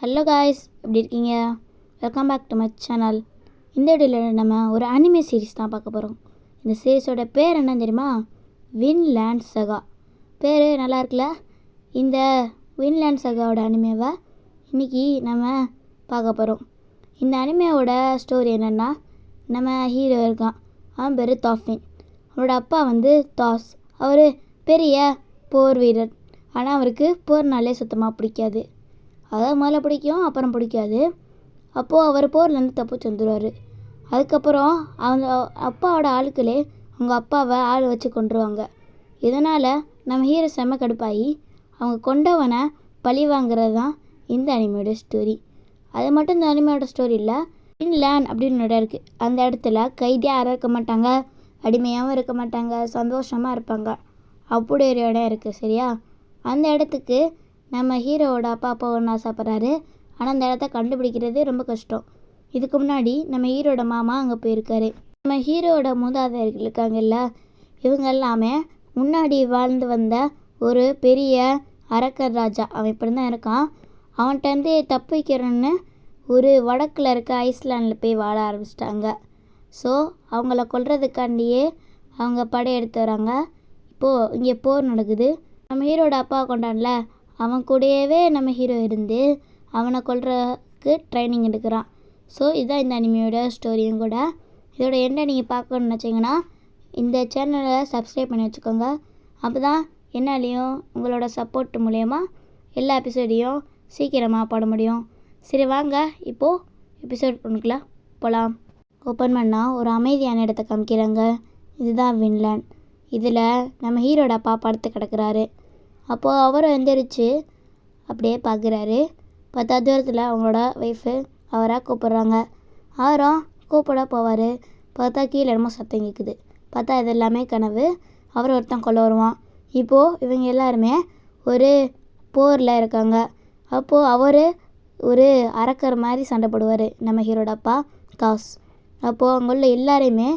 Hello guys, எப்படி இருக்கீங்க? Welcome back to my channel. இந்த வீடியோவில் நம்ம ஒரு அனிமே சீரிஸ் தான் பார்க்க போகிறோம். இந்த சீரிஸோட பேர் என்ன தெரியுமா? வின்லேண்ட் சகா. பேர் நல்லா இருக்குல்ல? இந்த வின்லேண்ட் சகாவோட அனிமேவை இன்றைக்கி நம்ம பார்க்க போகிறோம். இந்த அனிமேவோட ஸ்டோரி என்னென்னா, நம்ம ஹீரோ இருக்கான், அவன் பேர் தாஃபின். அவனோட அப்பா தாஸ். அவர் பெரிய போர் வீரர். ஆனால் அவருக்கு போர்னாலே சுத்தமாக பிடிக்காது. அதாவது முதல்ல பிடிக்கும், அப்புறம் பிடிக்காது. அப்போது அவர் போர்லேருந்து தப்பிச்சு வந்துடுவார். அதுக்கப்புறம் அவங்க அப்பாவோட ஆட்களே அவங்க அப்பாவை ஆள் வச்சு கொண்டுருவாங்க. இதனால் நம்ம ஹீரோ செம்ம கடுப்பாகி அவங்க கொண்டவனை பழி வாங்குறது தான் இந்த அனிமையோட ஸ்டோரி. அது மட்டும் இந்த அனிமையோட ஸ்டோரி இல்லை. வின்லேண்ட் அப்படின்னு இடம் இருக்குது. அந்த இடத்துல கைதியாக யாரும் இருக்க மாட்டாங்க, அடிமையாகவும் இருக்க மாட்டாங்க, சந்தோஷமாக இருப்பாங்க. அப்படி ஒரு இடம் இருக்குது, சரியா? அந்த இடத்துக்கு நம்ம ஹீரோவோட அப்பா ஒன்று ஆசைப்படுறாரு. ஆனால் அந்த இடத்த கண்டுபிடிக்கிறது ரொம்ப கஷ்டம். இதுக்கு முன்னாடி நம்ம ஹீரோட மாமா அங்கே போயிருக்காரு. நம்ம ஹீரோவோட மூதாதையர்கள் இருக்காங்கல்ல, இவங்க எல்லாமே முன்னாடி வாழ்ந்து வந்த ஒரு பெரிய அரக்கர் ராஜா. அவன் இப்படி தான் இருக்கான். அவன்கிட்டருந்து தப்பிக்கிறன்னு ஒரு வடக்கில் இருக்க ஐஸ்லாண்டில் போய் வாழ ஆரம்பிச்சிட்டாங்க. ஸோ அவங்கள கொல்றதுக்காண்டியே அவங்க படையெடுத்து வராங்க. இப்போது இங்கே போர் நடக்குது. நம்ம ஹீரோட அப்பா கொண்டான்ல, அவன் கூடவே நம்ம ஹீரோ இருந்து அவனை கொல்றதுக்கு ட்ரைனிங் எடுக்கிறான். ஸோ இதுதான் இந்த அனிமையோட ஸ்டோரியும் கூட. இதோட எண்டை நீங்கள் பார்க்கணுன்னு நினச்சிங்கன்னா இந்த சேனலை சப்ஸ்கிரைப் பண்ணி வச்சுக்கோங்க. அப்போ தான் என்னாலேயும் உங்களோட சப்போர்ட் மூலயமா எல்லா எபிசோடையும் சீக்கிரமாக போட முடியும். சரி வாங்க, இப்போது எபிசோட் ஒன்றுக்குள்ள போகலாம். ஓப்பன் பண்ணால் ஒரு அமைதியான இடத்த காமிக்கிறாங்க. இதுதான் வின்லேண்ட். இதில் நம்ம ஹீரோட அப்பா படுத்து கிடக்கிறாரு. அப்போது அவர் எந்திரிச்சு அப்படியே பார்க்குறாரு. 10 தூரத்தில் அவங்களோட ஒய்ஃபு அவரை கூப்பிட்றாங்க. அவரும் கூப்பிட போவார். பார்த்தா கீழே என்னமோ சத்தம் கேட்குது. பார்த்தா இது எல்லாமே கனவு. அவர் ஒருத்தன் கொல்ல வருவான். இப்போது இவங்க எல்லாருமே ஒரு போரில் இருக்காங்க. அப்போது அவர் ஒரு அரக்கர் மாதிரி சண்டை போடுவார், நம்ம ஹீரோட அப்பா தாஸ். அப்போது அங்கே உள்ள எல்லாரையுமே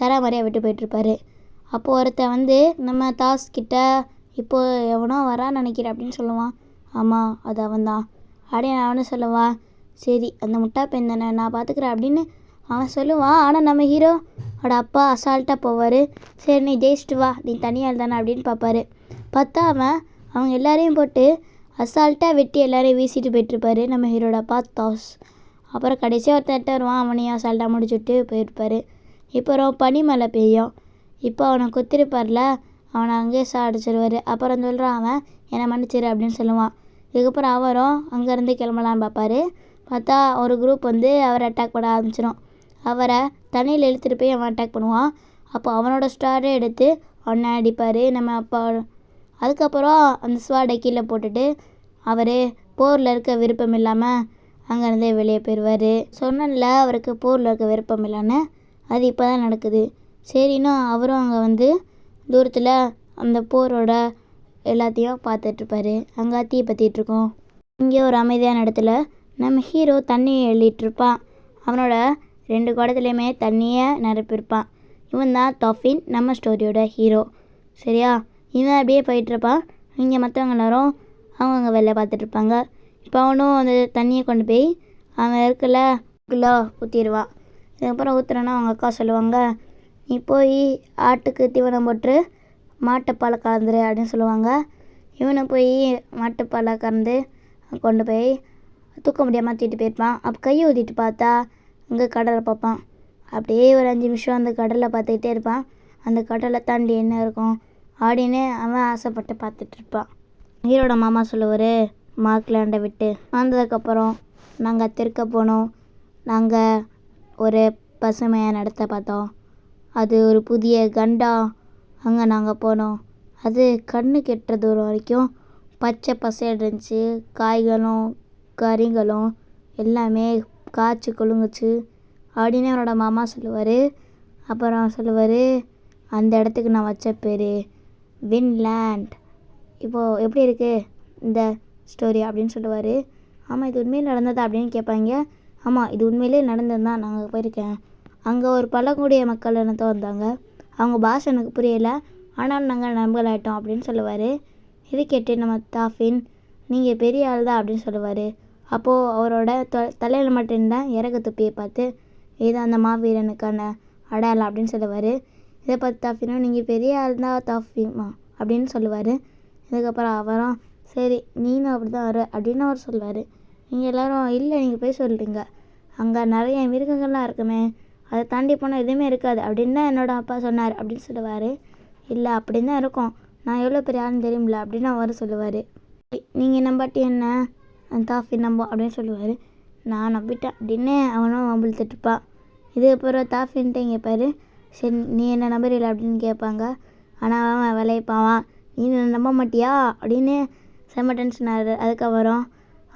சராமரியாக விட்டு போயிட்டுருப்பார். அப்போது ஒருத்தன் நம்ம தாஸ் கிட்ட, இப்போது எவனோ வரான்னு நினைக்கிறேன் அப்படின்னு சொல்லுவான். ஆமாம், அது அவன் தான் அப்படின்னு அவனும் சொல்லுவான். சரி, அந்த முட்டா பெண் தானே, நான் பார்த்துக்கிறேன் அப்படின்னு அவன் சொல்லுவான். ஆனால் நம்ம ஹீரோட அப்பா அசால்ட்டாக போவார். சரி, நீ ஜெயிச்சிட்டு வா, நீ தனியால் தானே அப்படின்னு பார்ப்பாரு. பார்த்தா அவங்க எல்லாரையும் போட்டு அசால்ட்டாக வெட்டி எல்லாரையும் வீசிட்டு போயிட்டுருப்பாரு நம்ம ஹீரோட அப்பா தாஸ். அப்புறம் கடைசியாக ஒருத்தட்ட வருவான், அவனையும் அசால்ட்டாக முடிச்சுட்டு போயிருப்பார். இப்போ பனிமழை பெய்யும். இப்போ அவனை குத்திருப்பார்ல, அவனை அங்கேயே சாடிச்சிருவார். அப்புறம் சொல்கிறான், அவன் என்னை மன்னிச்சிரு அப்படின்னு சொல்லுவான். இதுக்கப்புறம் அவரும் அங்கேருந்து கிளம்பலான்னு பார்ப்பாரு. பார்த்தா ஒரு குரூப் அவரை அட்டாக் பண்ண ஆரம்பிச்சிடும். அவரை தண்ணியில் இழுத்துட்டு போய் அவன் அட்டாக் பண்ணுவான். அப்போ அவனோட ஸ்டாரை எடுத்து அவனை அடிப்பார் நம்ம அப்பா. அதுக்கப்புறம் அந்த ஸ்வாடை கீழே போட்டுட்டு அவர் போரில் இருக்க விருப்பம் இல்லாமல் அங்கேருந்தே வெளியே போயிடுவார். சொன்னல அவருக்கு போரில் இருக்க விருப்பம் இல்லைன்னு, அது இப்போ தான் நடக்குது. சரின்னு அவரும் அங்கே தூரத்தில் அந்த போரோட எல்லாத்தையும் பார்த்துட்ருப்பாரு. அங்கே தீ பற்றிட்டுருக்கோம். இங்கே ஒரு அமைதியான இடத்துல நம்ம ஹீரோ தண்ணியை எழுதிட்டுருப்பான். அவனோட 2 குடத்துலையுமே தண்ணியை நிரப்பியிருப்பான். இவன் தான் தாஃபின், நம்ம ஸ்டோரியோட ஹீரோ, சரியா? இவன் அப்படியே போயிட்டுருப்பான். இங்கே மற்றவங்க எல்லாரும் அவங்கவுங்க வேலையை பார்த்துட்ருப்பாங்க. இப்போ அவனும் அந்த தண்ணியை கொண்டு போய் அவன் இருக்கல கிலோ ஊற்றிடுவான். இதுக்கப்புறம் ஊற்றுறேன்னா அவங்க அக்கா சொல்லுவாங்க, நீ போய் ஆட்டுக்கு தீவனம் போட்டு மாட்டுப்பாலை கறந்துரு அப்படின்னு சொல்லுவாங்க. இவனை போய் மாட்டுப்பாலை கறந்து கொண்டு போய் தூக்க முடியாமல் தூக்கிட்டு போயிருப்பான். அப்போ கையை ஊற்றிட்டு பார்த்தா அங்கே கடலை பார்ப்பான். அப்படியே ஒரு 5 நிமிஷம் அந்த கடலை பார்த்துக்கிட்டே இருப்பான். அந்த கடலை தாண்டி என்ன இருக்கும் அப்படின்னு அவன் ஆசைப்பட்டு பார்த்துட்ருப்பான். ஹீரோட மாமா சொல்லுவார், மார்க்லேண்டை விட்டு வந்ததுக்கப்புறம் நாங்கள் திருக்க போனோம். நாங்கள் ஒரு பசுமையான இடத்த பார்த்தோம். அது ஒரு புதிய கண்டா. அங்கே நாங்கள் போனோம். அது கண்ணு கெட்டுற தூரம் வரைக்கும் பச்சை பசையாக இருந்துச்சு. காய்களும் கறிகளும் எல்லாமே காய்ச்சி கொழுங்குச்சு அப்படின்னு அவனோட மாமா சொல்லுவார். அப்புறம் சொல்லுவார், அந்த இடத்துக்கு நான் வச்ச பேர் வின்லேண்ட். இப்போது எப்படி இருக்குது இந்த ஸ்டோரி அப்படின்னு சொல்லுவார். ஆமாம், இது உண்மையில் நடந்ததா அப்படின்னு கேட்பாங்க. ஆமாம், இது உண்மையிலே நடந்தது தான், நாங்கள் போயிருக்கேன். அங்கே ஒரு பழங்குடிய மக்கள் இனத்தை வந்தாங்க. அவங்க பாஷை எனக்கு புரியலை, ஆனாலும் நாங்கள் நண்பர்களாயிட்டோம் அப்படின்னு சொல்லுவார். இது கேட்டு நம்ம தாஃபின், நீங்கள் பெரிய ஆள் தான் அப்படின்னு சொல்லுவார். அப்போது அவரோட தலையில் மட்டும் இருந்தால் இறகு தொப்பியை பார்த்து இதுதான் அந்த மாவீரனுக்கான அடையாளம் அப்படின்னு சொல்லுவார். இதை பார்த்து தாஃபினும் நீங்கள் பெரிய ஆள் தான் தாஃபிமா அப்படின்னு சொல்லுவார். இதுக்கப்புறம் அவரும் சரி நீனும் அப்படி தான் வர அப்படின்னு அவர் சொல்லுவார். நீங்கள் எல்லோரும் இல்லை நீங்கள் போய் சொல்கிறீங்க, அங்கே நிறைய மிருகங்கள்லாம் இருக்குமே, அதை தாண்டி போனால் எதுவுமே இருக்காது அப்படின்னு தான் என்னோடய அப்பா சொன்னார் அப்படின்னு சொல்லுவார். இல்லை அப்படின்னு தான் இருக்கும், நான் எவ்வளோ பெரிய ஆளுன்னு தெரியுமில்ல அப்படின்னு அவர் சொல்லுவார். நீங்கள் நம்பாட்டி என்ன தாஃபி நம்போம் அப்படின்னு சொல்லுவார். நான் நம்பிட்டேன் அப்படின்னு அவனும் வம்பிழுத்துட்ருப்பான். இதுக்கப்புறம் தாஃபின்ட்டு இங்கே பாரு, சரி நீ என்ன நம்புறீல அப்படின்னு கேட்பாங்க. ஆனால் அவன் விளையப்பாவான், நீ நம்ப மாட்டியா அப்படின்னு செம்ம டென்ஷன் ஆகுது. அதுக்கப்புறம்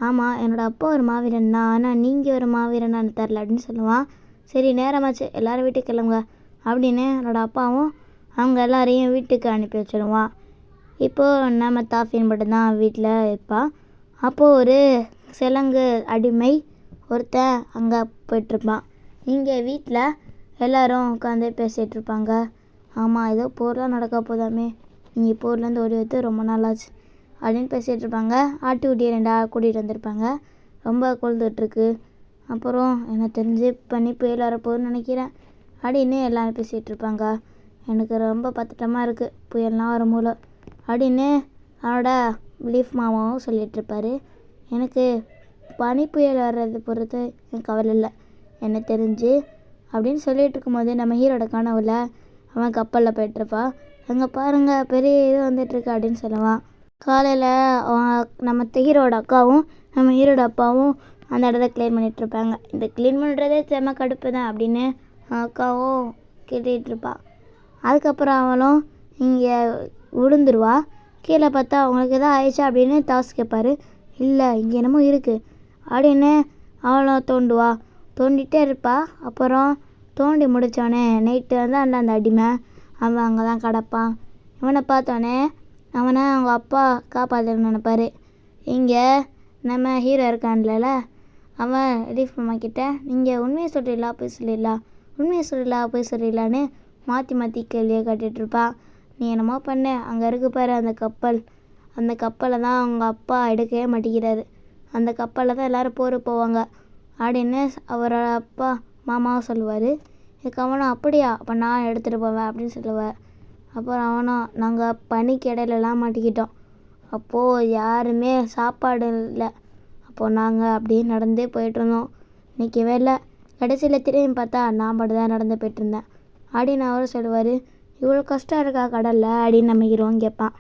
ஆமாம் என்னோடய அப்பா ஒரு மாவீரன் தான், ஆனால் நீங்கள் ஒரு மாவீரனான்னு தெரில அப்படின்னு சொல்லுவான். சரி நேரமாச்சு எல்லோரும் வீட்டுக்கு கிளம்புங்க அப்படின்னு என்னோடய அப்பாவும் அவங்க எல்லாரையும் வீட்டுக்கு அனுப்பி வச்சிடுவான். இப்போது நம்ம தாஃபின் மட்டும்தான் வீட்டில் இருப்பான். அப்போது ஒரு சிலங்கு அடிமை ஒருத்தன் அங்கே போய்ட்டுருப்பான். இங்கே வீட்டில் எல்லோரும் உட்காந்து பேசிகிட்ருப்பாங்க. ஆமாம் ஏதோ போர்லாம் நடக்க போதாமே, நீங்கள் போர்லேருந்து ஓடி வந்து ரொம்ப நாளாச்சு அப்படின்னு பேசிகிட்டு இருப்பாங்க. ஆட்டுக்குட்டியை 2 கூட்டிகிட்டு வந்திருப்பாங்க. ரொம்ப கொழுந்துட்ருக்கு. அப்புறம் எனக்கு தெரிஞ்சு பனி புயல் வரப்போகுதுன்னு நினைக்கிறேன் அப்படின்னு எல்லோரும் பேசிகிட்டு இருப்பாங்க. எனக்கு ரொம்ப பதட்டமாக இருக்குது புயல்லாம் வரும்போல அப்படின்னு அவனோட லீஃப் மாமாவும் சொல்லிகிட்ருப்பாரு. எனக்கு பனி புயல் வர்றது பொறுத்து எனக்கு கவலை இல்லை என்ன தெரிஞ்சு அப்படின்னு சொல்லிகிட்டு இருக்கும்போது நம்ம ஹீரோட கனவுல அவன் கப்பலில் போய்ட்டுருப்பான். அங்கே பாருங்கள் பெரிய இது வந்துட்டுருக்கு அப்படின்னு சொல்லுவான். காலையில் நம்ம ஹீரோட அக்காவும் நம்ம ஹீரோட அப்பாவும் அந்த இடத்த க்ளீன் பண்ணிகிட்ருப்பாங்க. இந்த க்ளீன் பண்ணுறதே செம்ம கடுப்பு தான் அப்படின்னு அக்காவும் கேட்டுட்ருப்பாள். அதுக்கப்புறம் அவளும் இங்கே விழுந்துருவா. கீழே பார்த்தா அவங்களுக்கு எதாவது ஆயிடுச்சா அப்படின்னு தாஸ் கேட்பாரு. இல்லை இங்கே என்னமோ இருக்குது அப்படின்னு அவளும் தோண்டுவா. தோண்டிகிட்டே இருப்பா. அப்புறம் தோண்டி முடித்தோடனே நைட்டு வந்து அந்த அடிமை அவன் அங்கே தான் கிடப்பான். இவனை பார்த்தோன்னே அவனை அவங்க அப்பா காப்பாற்றணும்னு நினைப்பாரு. இங்கே நம்ம ஹீரோ இருக்கான்ல அவன் லீஃப் மாமா கிட்ட நீங்கள் உண்மையை சொல்கிறீங்களா போய் சொல்லிடலாம், உண்மையை சொல்லிடலாம் போய் சொல்லிடலான்னு மாற்றி கேள்வியை கட்டிகிட்ருப்பான். நீ என்னமோ பண்ண, அங்கே இருக்கு பாரு அந்த கப்பல், அந்த கப்பலை தான் அவங்க அப்பா எடுக்கவே மாட்டேங்கிறாரு, அந்த கப்பலில் தான் எல்லோரும் போர் போவாங்க அப்படின்னு அவரோட அப்பா மாமாவும் சொல்லுவார். இதுக்கு அவனும் அப்படியா அப்போ நான் எடுத்துகிட்டு போவேன் அப்படின்னு சொல்லுவேன். அப்புறம் அவனும் நாங்கள் பனிக்கு இடையிலலாம் மாட்டிக்கிட்டோம், அப்போது யாருமே சாப்பாடு இல்லை, அப்போது நாங்கள் அப்படியே நடந்தே போயிட்டுருந்தோம், நிற்கவே இல்லை, கடைசியில் திரும்பி பார்த்தா நான் மட்டும் தான் நடந்து போயிட்டுருந்தேன் அப்படின்னு அவரும் சொல்லுவார். இவ்வளோ கஷ்டம் இருக்கா கடலில் அப்படின்னு நம்ம ஹீரோவும் கேட்பான்.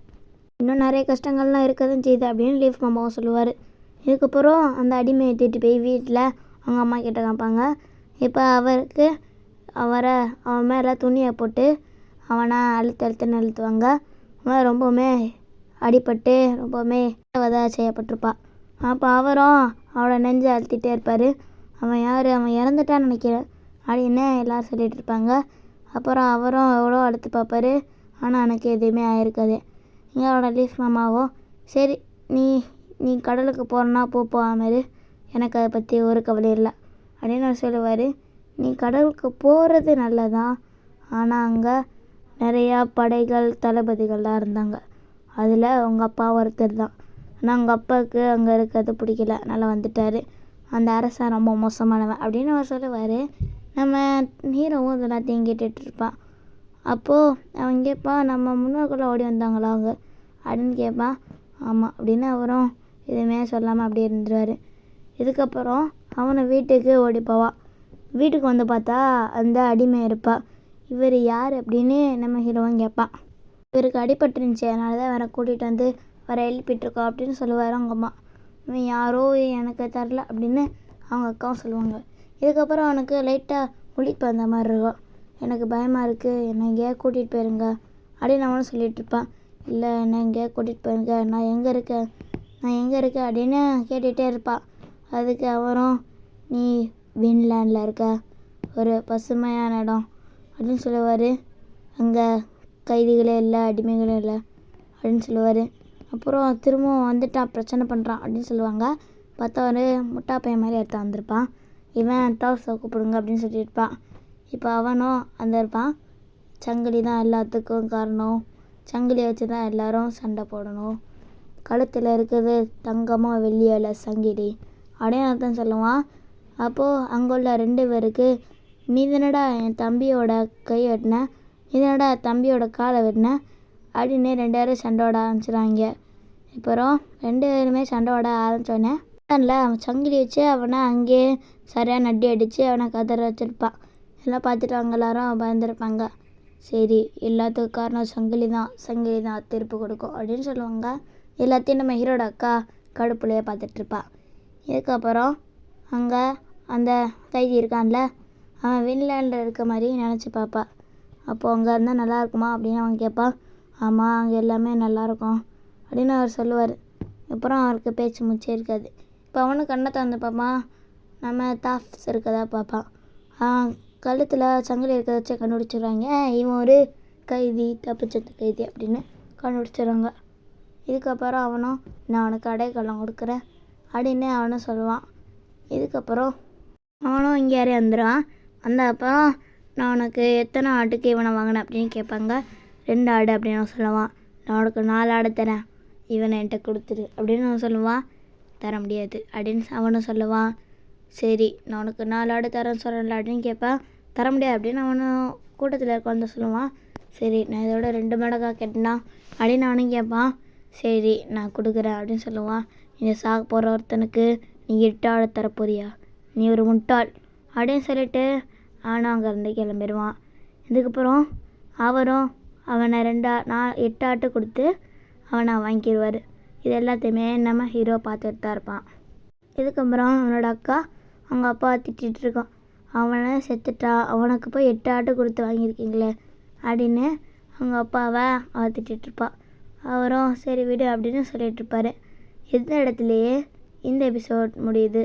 இன்னும் நிறைய கஷ்டங்கள்லாம் இருக்கதான் செய்யுது அப்படின்னு லீஃப் மாமாவும் சொல்லுவார். இதுக்கப்புறம் அந்த அடிமையை தூக்கிட்டு போய் வீட்டில் அவங்க அம்மா கிட்ட காமிப்பாங்க. இப்போ அவன் மேலே துணியை போட்டு அவனை அழுத்துன்னு அழுத்துவாங்க. அவன் ரொம்பவுமே அடிபட்டு ரொம்பவுமே வதை செய்யப்பட்டிருப்பான். அப்போ அவரும் அவளை நெஞ்சு அழுத்திட்டே இருப்பார். அவன் யார், அவன் இறந்துட்டான்னு நினைக்கிறேன் அப்படின்னு எல்லோரும் சொல்லிகிட்டு இருப்பாங்க. அப்புறம் அவரும் எவ்வளோ அடுத்து பார்ப்பார். ஆனால் எனக்கு எதுவுமே ஆகிருக்காது. இங்கே அவனோட லீஃப் மாமாவும் சரி நீ கடலுக்கு போகிறனா போகாமல் எனக்கு அதை பற்றி ஒரு கவலை இல்லை அப்படின்னு அவர் சொல்லுவார். நீ கடலுக்கு போகிறது நல்லதான், ஆனால் அங்கே நிறையா படைகள் தளபதிகள்லாம் இருந்தாங்க, அதில் உங்கள் அப்பா ஒருத்தர் தான், ஆனால் உங்கள் அப்பாவுக்கு அங்கே இருக்கிறது பிடிக்கல, நல்லா வந்துட்டார், அந்த அரசன் ரொம்ப மோசமானவன் அப்படின்னு அவர் சொல்லுவார். நம்ம ஹீரோவும் இதெல்லாம் கேட்டுட்ருப்பான். அப்போது அவன் கேட்பான் நம்ம முன்னோர்களை ஓடி வந்தாங்களா அவங்க அப்படின்னு கேட்பான். ஆமாம் அப்படின்னு அவரும் எதுவுமே சொல்லாமல் அப்படியே இருந்துருவார். இதுக்கப்புறம் அவனை வீட்டுக்கு ஓடி போவான். வீட்டுக்கு வந்து பார்த்தா அந்த அடிமை இருப்பாள். இவர் யார் அப்படின்னு நம்ம ஹீரோவும் கேட்பான். இவருக்கு அடிபட்டுருந்துச்சு, அதனால தான் வேற கூட்டிகிட்டு வந்து வர எழுப்பிட்டுருக்கோம் அப்படின்னு சொல்லுவார் அவங்க அம்மா. இவன் யாரோ எனக்கு தரல அப்படின்னு அவங்க அக்காவும் சொல்லுவாங்க. இதுக்கப்புறம் அவனுக்கு லைட்டாக முழிப்பு வந்த மாதிரி இருக்கும். எனக்கு பயமாக இருக்குது, என்னை எங்கேயா கூட்டிகிட்டு போயிருங்க அப்படின்னு அவனும் சொல்லிகிட்டு இருப்பான். இல்லை என்னை எங்கேயா கூட்டிகிட்டு போயிருங்க, நான் எங்கே இருக்கேன் அப்படின்னு கேட்டுகிட்டே இருப்பாள். அதுக்கு அவரும் நீ வின்லேண்டில் இருக்க ஒரு பசுமையான இடம் அப்படின்னு சொல்லுவார். அங்கே கைதிகளே இல்லை, அடிமைகளே இல்லை அப்படின்னு சொல்லுவார். அப்புறம் திரும்பவும் வந்துட்டான், பிரச்சனை பண்ணுறான் அப்படின்னு சொல்லுவாங்க. பார்த்தா ஒரு முட்டா பையன் மாதிரி எடுத்து வந்திருப்பான். இவன் டாஸை கூப்பிடுங்க அப்படின்னு சொல்லியிருப்பான். இப்போ அவனும் அந்த இருப்பான். சங்கிலி தான் எல்லாத்துக்கும் காரணம், சங்கிலியை வச்சு தான் எல்லோரும் சண்டை போடணும், கழுத்தில் இருக்கிறது தங்கமோ வெள்ளியோ இல்லை சங்கிலி அப்படின்னு ஒருத்தன் சொல்லுவான். அப்போது அங்கே உள்ள 2 பேருக்கு, நீ தானடா என் தம்பியோட கை வெட்டின, நீ தானடா தம்பியோட காலை வெட்டின அப்படின்னு 2 பேரும் சண்டை போட ஆரம்பிச்சிடுவாங்க. அப்புறம் 2 பேருமே சண்டை போட ஆரம்பித்தோடனே அவன் சங்கிலி வச்சு அவனை அங்கேயே சரியாக நட்டி அடித்து அவனை கதற வச்சுருப்பான். எல்லாம் பார்த்துட்டு அவங்க எல்லாரும் பயந்துருப்பாங்க. சரி, எல்லாத்துக்கும் காரணம் சங்கிலி தான் திருப்பு கொடுக்கும் அப்படின்னு சொல்லுவாங்க. எல்லாத்தையும் நம்ம ஹீரோட அக்கா கடுப்புலையே பார்த்துட்ருப்பா. இதுக்கப்புறம் அங்கே அந்த கைதி இருக்கான்ல, அவன் வின்லேண்டில் இருக்க மாதிரி நினச்சி பார்ப்பா. அப்போது அங்கே இருந்தால் நல்லா இருக்குமா அப்படின்னு அவன் கேட்பான். ஆமாம், அங்கே எல்லாமே நல்லாயிருக்கும் அப்படின்னு அவர் சொல்லுவார். அப்புறம் அவருக்கு பேச்சு மூச்சே இருக்காது. இப்போ அவனும் கண்ணை திறந்து பார்ப்பான். நம்ம தாஃப்ஸ் இருக்கதா பார்ப்பான். கழுத்தில் சங்கிலி இருக்கிறத வச்சு கண்டுபிடிச்சிடுவாங்க. இவன் ஒரு கைதி, தப்பிச்சத்து கைதி அப்படின்னு கண்டுபிடிச்சிடுவாங்க. இதுக்கப்புறம் அவனும் நான் அவனுக்கு அடைக்கலம் கொடுக்குறேன் அப்படின்னு அவனும் சொல்லுவான். இதுக்கப்புறம் அவனும் இங்கே யாரே வந்துடுவான். அப்புறம் நான் உனக்கு எத்தனை ஆட்டுக்கு இவனை வாங்கினேன் அப்படின்னு கேட்பாங்க. 2 ஆடு அப்படின்னு அவன் சொல்லுவான். நான் உனக்கு 4 ஆடு தரேன், இவனை என்கிட்ட கொடுத்துரு அப்படின்னு அவன் சொல்லுவான். தர முடியாது அப்படின்னு அவனும் சொல்லுவான். சரி, நான் உனக்கு 4 ஆடு தரேன்னு சொல்கிறேன்ல அப்படின்னு கேட்பான். தர முடியாது அப்படின்னு அவனும் கூட்டத்தில் இருக்க சொல்லுவான். சரி, நான் இதோட 2 மடங்காக கேட்டேன்னா அப்படின்னு அவனும் கேட்பான். சரி, நான் கொடுக்குறேன் அப்படின்னு சொல்லுவான். இந்த சாக போகிற ஒருத்தனுக்கு நீ 8 ஆடு தரப்போறியா, நீ ஒரு முட்டாள் அப்படின்னு சொல்லிட்டு அவனும் அங்கேருந்து கிளம்பிடுவான். இதுக்கப்புறம் அவரும் அவனை 8 ஆட்டு கொடுத்து அவனை வாங்கிடுவார். இது எல்லாத்தையுமே நம்ம ஹீரோ பார்த்துட்டு தான் இருப்பான். இதுக்கப்புறம் அவனோட அக்கா அவங்க அப்பா திட்டிகிட்டு இருக்கான். அவனை செத்துட்டா, அவனுக்கு போய் 8 ஆட்டு கொடுத்து வாங்கியிருக்கீங்களே அப்படின்னு அவங்க அப்பாவை அவள் திட்டிகிட்ருப்பாள். அவரும் சரி விடு அப்படின்னு சொல்லிகிட்ருப்பார். இந்த இடத்துலையே இந்த எபிசோட் முடியுது.